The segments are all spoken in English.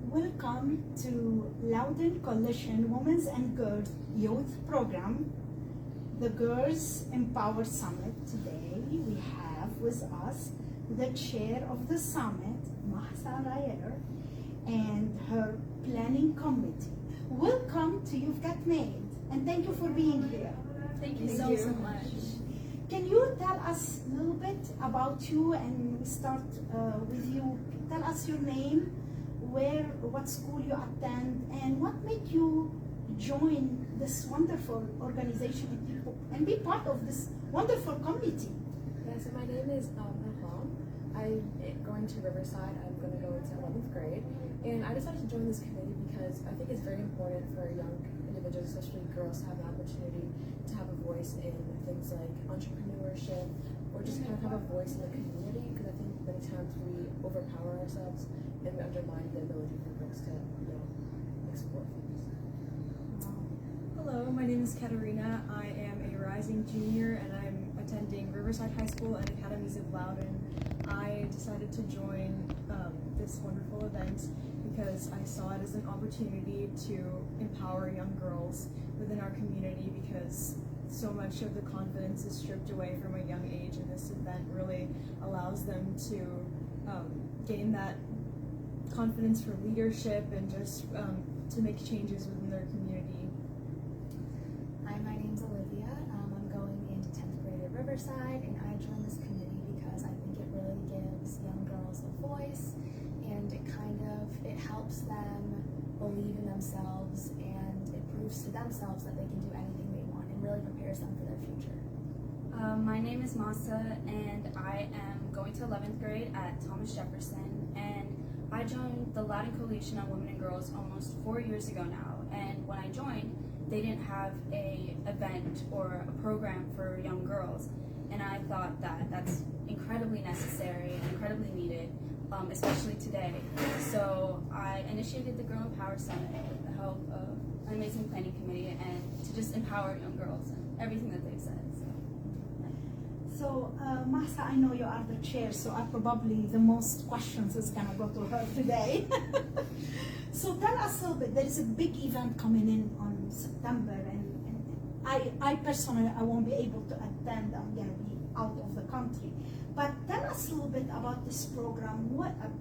Welcome to Loudon Coalition Women's and Girls Youth Program, the Girls Empower Summit. Today we have with us the chair of the summit, Natasha Magrath, and her planning committee. Welcome to You've Got Made, and thank you for being here. Thank you so much. Can you tell us a little bit about you, and we start with you. Tell us your name, what school you attend, and what made you join this wonderful organization and be part of this wonderful committee. Yeah, so my name is Natasha. I'm going to Riverside. I'm going to go into 11th grade. And I decided to join this committee because I think it's very important for young individuals, especially girls, to have an opportunity to have a voice in things like entrepreneurship or just kind of have a voice in the community, because I think many times we overpower ourselves and we undermine the ability for girls to, explore things. Hello, my name is Katerina. I am a rising junior and I'm attending Riverside High School and Academies of Loudon. I decided to join this wonderful event because I saw it as an opportunity to empower young girls within our community, because so much of the confidence is stripped away from a young age, and this event really allows them to gain that confidence for leadership and just to make changes within their community. Hi, my name's Olivia. I'm going into 10th grade at Riverside, and I joined this committee because I think it really gives young girls a voice, and it helps them believe in themselves, and it proves to themselves that they can do anything they want, and really prepares them for their future. My name is Masa, and I am going to 11th grade at Thomas Jefferson, and I joined the Loudon Coalition on Women and Girls almost 4 years ago now, and when I joined, they didn't have a event or a program for young girls, and I thought that that's incredibly necessary and incredibly needed, especially today. So I initiated the Girl Empower Summit with the help of an amazing planning committee, and to just empower young girls and everything that they've said. So, Mahsa, I know you are the chair, so probably the most questions is gonna go to her today. So tell us a little bit. There is a big event coming in on September, and I personally I won't be able to attend. I'm gonna be out of the country. But tell us a little bit about this program,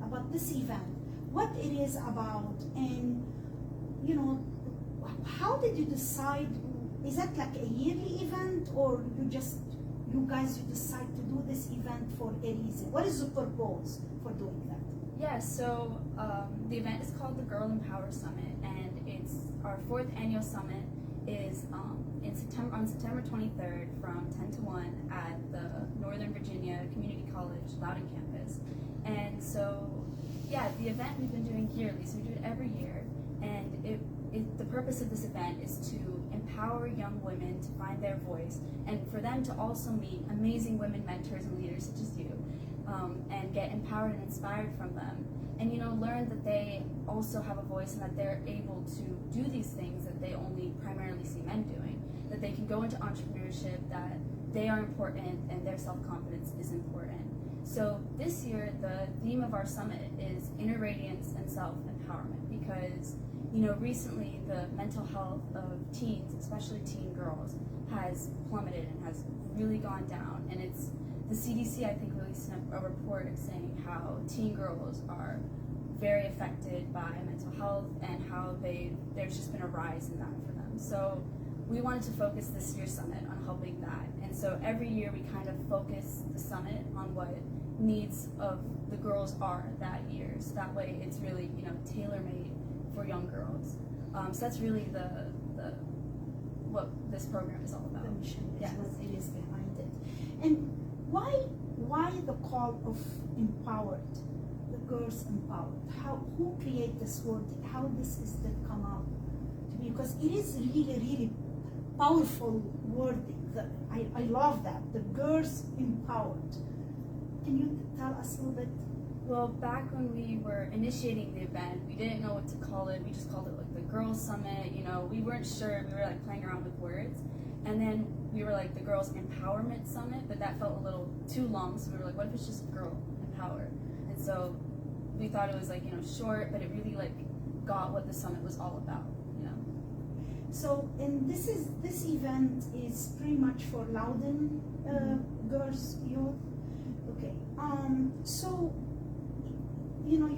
about this event, what it is about, and how did you decide? Is that like a yearly event, or you guys decide to do this event for a reason? What is the purpose for doing that? Yeah, so the event is called the Girl Empower Summit, and it's our 4th annual summit is on September 23rd from 10 to 1 at the Northern Virginia Community College Loudon campus. And so, yeah, the event we've been doing yearly, so we do it every year, and the purpose of this event is to empower young women to find their voice, and for them to also meet amazing women mentors and leaders such as you, and get empowered and inspired from them, and learn that they also have a voice and that they're able to do these things that they only primarily see men doing, that they can go into entrepreneurship, that they are important and their self-confidence is important. So this year the theme of our summit is inner radiance and self-empowerment, because recently the mental health of teens, especially teen girls, has plummeted and has really gone down, and it's the CDC, I think, released a report saying how teen girls are very affected by mental health and how there's just been a rise in that for them. So we wanted to focus this year's summit on helping that, and so every year we kind of focus the summit on what needs of the girls are that year, so that way it's really tailor-made for young girls. So that's really what this program is all about. The mission is Yes. what it is behind it. And why the call of empowered, the girls empowered? Who create this word? How this is that come out to be? Because it is really, really powerful wording. I love that, the girls empowered. Can you tell us a little bit? Well, back when we were initiating the event, we didn't know what to call it. We just called it like the Girls Summit. We weren't sure. We were like playing around with words. And then we were like the Girls Empowerment Summit, but that felt a little too long. So we were like, what if it's just Girl Empower? And so we thought it was like, short, but it really like got what the summit was all about, you know. So, and this event is pretty much for Loudon girls youth. Okay. So, you know,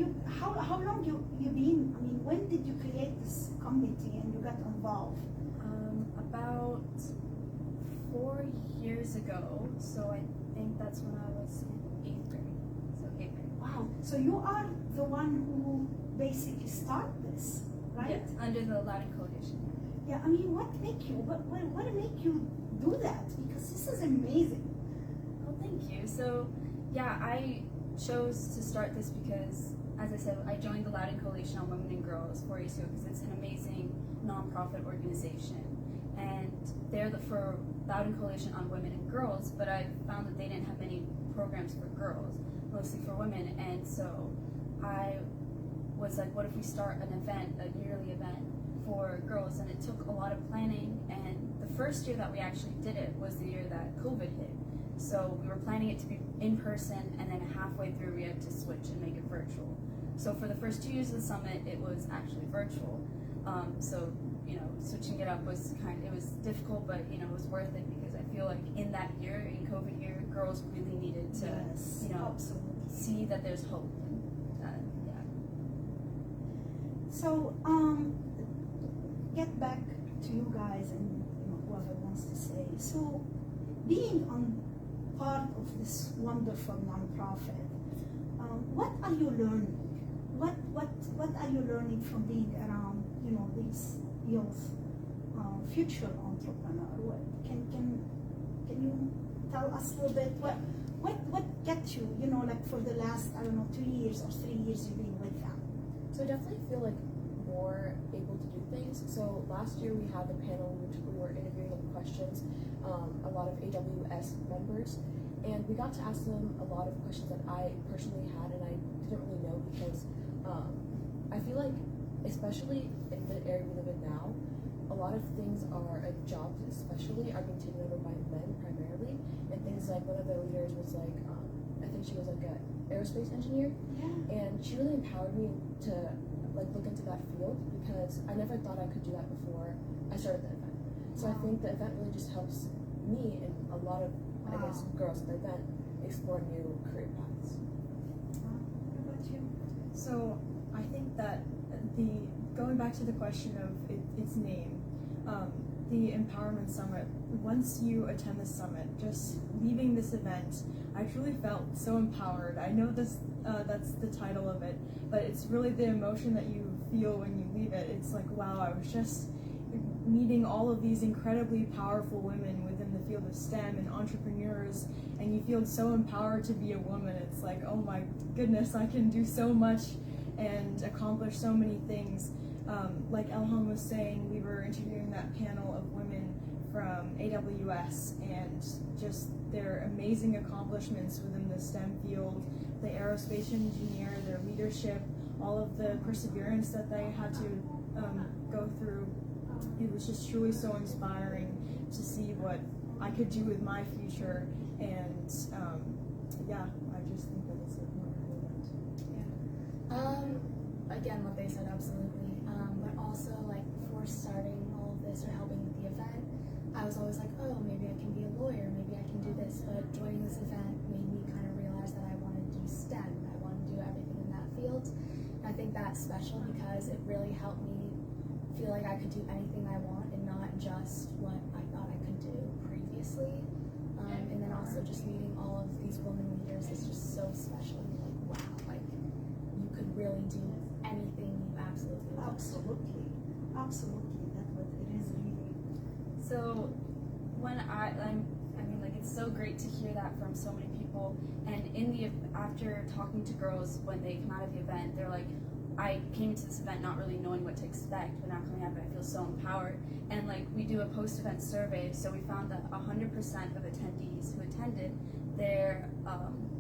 how long you been? I mean, when did you create this committee and you got involved? About 4 years ago, so I think that's when I was in 8th grade. So 8th grade. Wow. So you are the one who basically started this, right? Yes, under the Loudon Coalition. Yeah. I mean, what make you do that? Because this is amazing. Well, thank you. So, yeah, I chose to start this because, as I said, I joined the Loudon Coalition on Women and Girls 4 years ago because it's an amazing nonprofit organization. And they're for Loudon Coalition on Women and Girls, but I found that they didn't have many programs for girls, mostly for women. And so I was like, what if we start an event, a yearly event for girls? And it took a lot of planning. And the first year that we actually did it was the year that COVID hit. So we were planning it to be in person, and then halfway through we had to switch and make it virtual. So for the first 2 years of the summit, it was actually virtual. So, you know, switching it up was it was difficult, but, you know, it was worth it because I feel like in that year, in COVID year, girls really needed to, Yes, you know, absolutely. see that there's hope. And, yeah. So, get back to you guys and, you know, whoever wants to say. So, being on part of this wonderful nonprofit, what are you learning? What are you learning from being around, you know, these youth, future entrepreneur? Can you tell us a little bit what gets you, you know, like for the last, I don't know, 2 years or 3 years you've been with them? So I definitely feel like more able to do things. So last year we had the panel in which we were interviewing with questions, a lot of AWS members, and we got to ask them a lot of questions that I personally had and I didn't really know because I feel like, especially in the area we live in now, a lot of things are, like jobs especially, are being taken over by men primarily, and things like one of the leaders was like, I think she was like an aerospace engineer, Yeah. and she really empowered me to like look into that field because I never thought I could do that before I started the event. So I think the event really just helps me and a lot of, I guess, girls at the event explore new career paths. What about you? So I think that going back to the question of its name, the Empowerment Summit, once you attend the summit, just leaving this event, I truly felt so empowered. I know that's the title of it, but it's really the emotion that you feel when you leave it. It's like, wow, I was just meeting all of these incredibly powerful women within the field of STEM and entrepreneurs, and you feel so empowered to be a woman. It's like, oh my goodness, I can do so much and accomplish so many things. Like Elham was saying, we were interviewing that panel of women from AWS and just their amazing accomplishments within the STEM field, the aerospace engineer, their leadership, all of the perseverance that they had to go through. It was just truly so inspiring to see what I could do with my future, and yeah, I just think that it's a wonderful event. Again, what they said, absolutely. But also, like, before starting all of this or helping with the event, I was always like, oh, maybe I can be a lawyer, maybe I can do this. But joining this event made me kind of realize that I wanted to do STEM. I wanted to do everything in that field. And I think that's special because it really helped me feel like I could do anything I want and not just what I thought I could do previously. And then also just meeting all of these women leaders is just so special. You're like, wow, like you could really do anything you absolutely want. Absolutely. That's what it is really. So when I mean, like, it's so great to hear that from so many people. And after talking to girls when they come out of the event, they're like, I came to this event not really knowing what to expect, but now coming out of it, I feel so empowered. And like, we do a post-event survey, so we found that 100% of attendees who attended, they're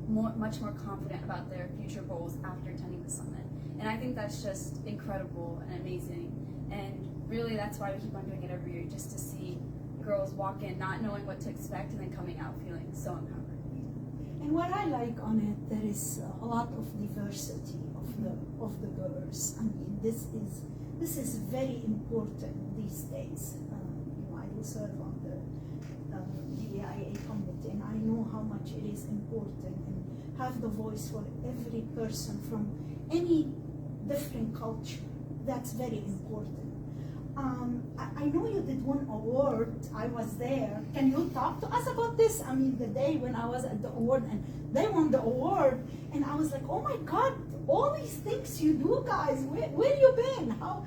much more confident about their future goals after attending the summit. And I think that's just incredible and amazing. And really, that's why we keep on doing it every year, just to see girls walk in not knowing what to expect and then coming out feeling so empowered. And what I like on it, there is a lot of diversity of the girls. I mean, this is very important these days. I do serve on the DEIA committee, and I know how much it is important, and have the voice for every person from any different culture. That's very important. I know you did one award. I was there. Can you talk to us about this? I mean, the day when I was at the award and they won the award, and I was like, oh my God, all these things you do, guys. Where you been? How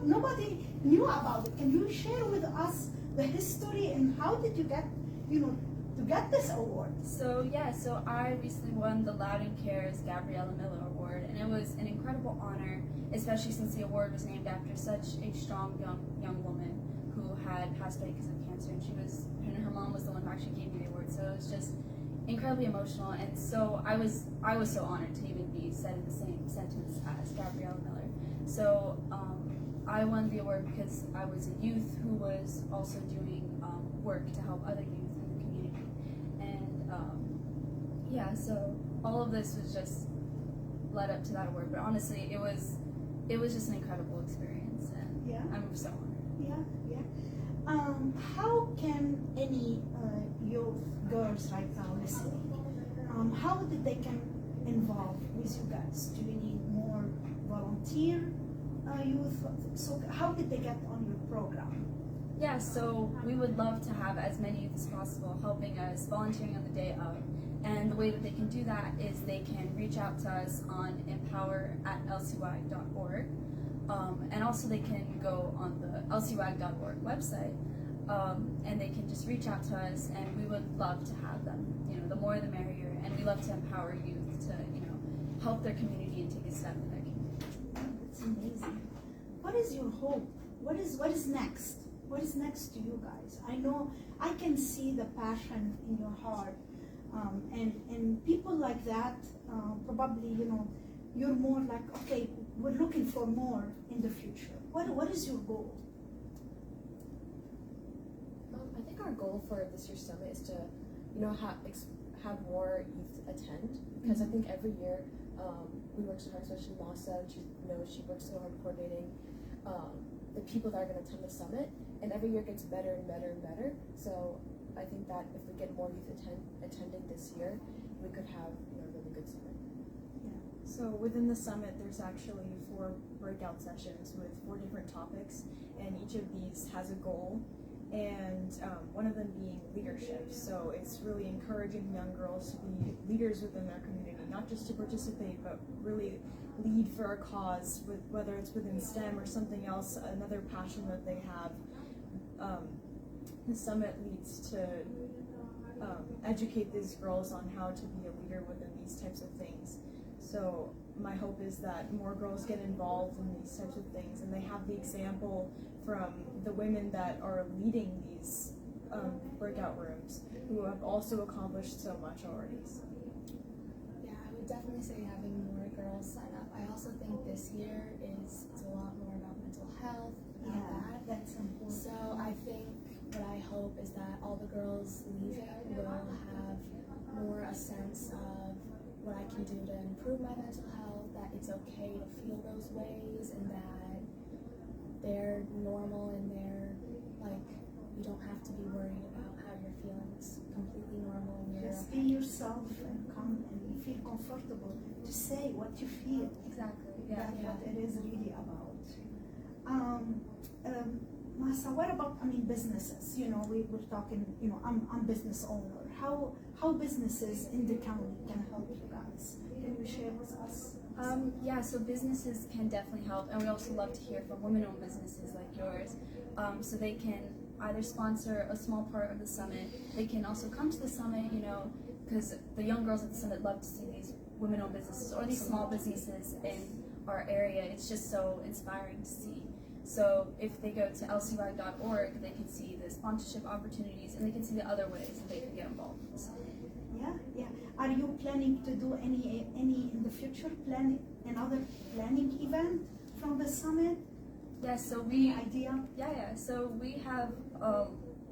nobody knew about it? Can you share with us the history and how did you get, to get this award? So I recently won the Loudon Cares Gabriella Miller Award, and it was an incredible honor, especially since the award was named after such a strong young woman who had passed away because of cancer, and her mom was the one who actually gave me the award. So it was just incredibly emotional, and so I was so honored to even be said in the same sentence as Gabriella Miller. So I won the award because I was a youth who was also doing work to help other youth in the community, and so all of this was just led up to that award. But honestly, it was just an incredible experience, and I'm so honored. How can any youth girls right now listening, how did they can involve with you guys? Do you need more volunteer youth? So how did they get on your program? Yeah, so we would love to have as many youth as possible helping us, volunteering on the day of. And the way that they can do that is they can reach out to us on empower@lcwag.org. And also they can go on the lcwag.org website, and they can just reach out to us, and we would love to have them. The more the merrier, and we love to empower youth to, help their community and take a step in their community. That's amazing. What is your hope? What is next? What is next to you guys? I know I can see the passion in your heart, and people like that probably you're more like, okay, we're looking for more in the future. What is your goal? I think our goal for this year's summit is to have more youth attend, because I think every year we work so hard, especially Masa, and she works so hard coordinating the people that are going to attend the summit, and every year gets better and better and better. So I think that if we get more youth attending this year, we could have a really good summit. So within the summit, there's actually 4 breakout sessions with 4 different topics, and each of these has a goal, and one of them being leadership. So it's really encouraging young girls to be leaders within their community, not just to participate, but really lead for a cause, whether it's within STEM or something else, another passion that they have. The summit leads to educate these girls on how to be a leader within these types of things. So my hope is that more girls get involved in these types of things, and they have the example from the women that are leading these breakout rooms, who have also accomplished so much already. Yeah, I would definitely say having more girls sign up. I also think this year it's a lot more about mental health. That's important. So I think what I hope is that all the girls leaving will have more a sense of what I can do to improve my mental health, that it's okay to feel those ways, and that they're normal, and you don't have to be worried about how you're feeling. It's completely normal, and you're Just be yourself and come and feel comfortable to say what you feel. Exactly. That's what it is really about. Masa, what about businesses? We're talking. I'm business owner. How businesses in the county can help you guys? Can you share with us? So businesses can definitely help, and we also love to hear from women-owned businesses like yours. So they can either sponsor a small part of the summit. They can also come to the summit, because the young girls at the summit love to see these women-owned businesses or these small businesses in our area. It's just so inspiring to see. So if they go to lcwag.org, they can see the sponsorship opportunities, and they can see the other ways that they can get involved in the summit. Yeah. Are you planning to do any in the future? Another planning event from the summit? Yeah, so Any idea? So we have a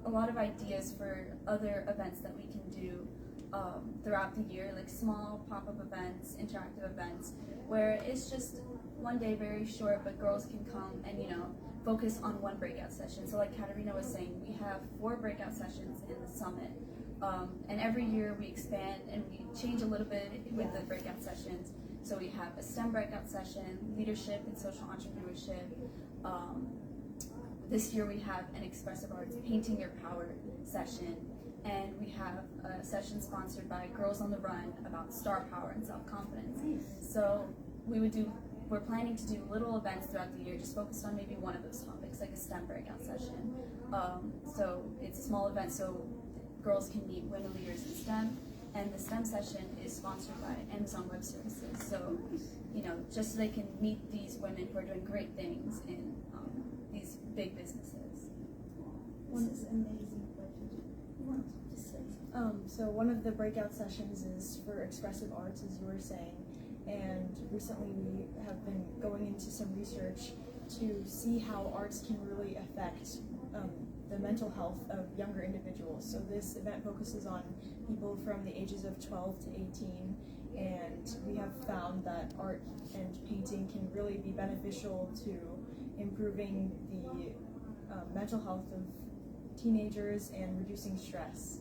lot of ideas for other events that we can do throughout the year, like small pop-up events, interactive events, where it's just one day, very short, but girls can come and, you know, focus on one breakout session. So like Katarina was saying, we have 4 breakout sessions in the summit. And every year we expand and we change a little bit with the breakout sessions. So we have a STEM breakout session, leadership and social entrepreneurship. This year we have an expressive arts, painting your power session. And we have a session sponsored by Girls on the Run about star power and self-confidence. So we're planning to do little events throughout the year, just focused on maybe one of those topics, like a STEM breakout session. So it's a small event, so girls can meet women leaders in STEM. And the STEM session is sponsored by Amazon Web Services. So, you know, just so they can meet these women who are doing great things in these big businesses. This is amazing. You want to say something? So one of the breakout sessions is for expressive arts, as you were saying, and recently we have been going into some research to see how arts can really affect the mental health of younger individuals. So this event focuses on people from the ages of 12 to 18, and we have found that art and painting can really be beneficial to improving the mental health of teenagers and reducing stress.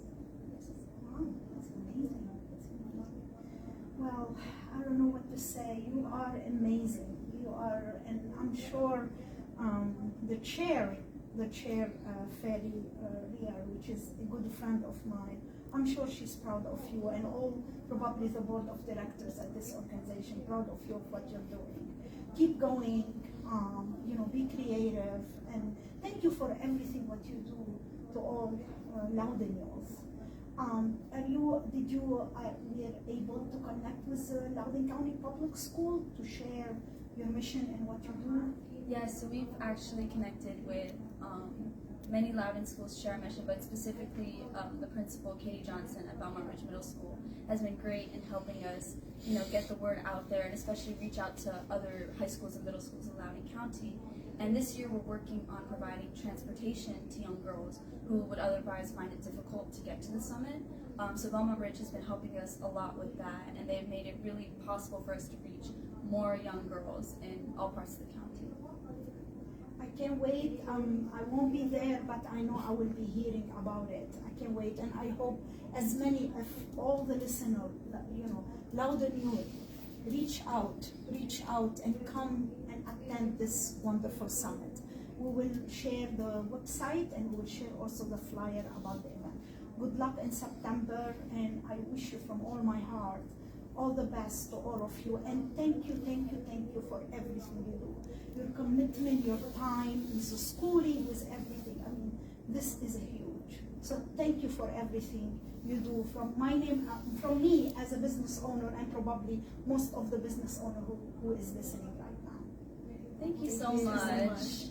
Wow, that's amazing. Well, I don't know what to say. You are amazing. You are, and I'm sure the chair, Feli Ria, which is a good friend of mine, I'm sure she's proud of you, and all probably the board of directors at this organization proud of you of what you're doing. Keep going. You know, be creative, and thank you for everything what you do to all Loudonians. Did you were able to connect with Loudoun County Public School to share your mission and what you do? Yes, so we've actually connected with many Loudoun schools share our mission, but specifically the principal, Katie Johnson at Belmont Ridge Middle School, has been great in helping us, you know, get the word out there and especially reach out to other high schools and middle schools in Loudoun County. And this year we're working on providing transportation to young girls who would otherwise find it difficult to get to the summit. So Belmont Ridge has been helping us a lot with that, and they've made it really possible for us to reach more young girls in all parts of the county. I can't wait. I won't be there, but I know I will be hearing about it. I can't wait, and I hope as many of all the listeners, you know, Loudoun youth, reach out and come and attend this wonderful summit. We will share the website and we will share also the flyer about the event. Good luck in September, and I wish you from all my heart all the best to all of you, and thank you for everything you do. Your commitment, your time, with the schooling, with everything. I mean, this is huge. So thank you for everything you do. From my name, from me as a business owner, and probably most of the business owner who is listening right now. Thank you so much.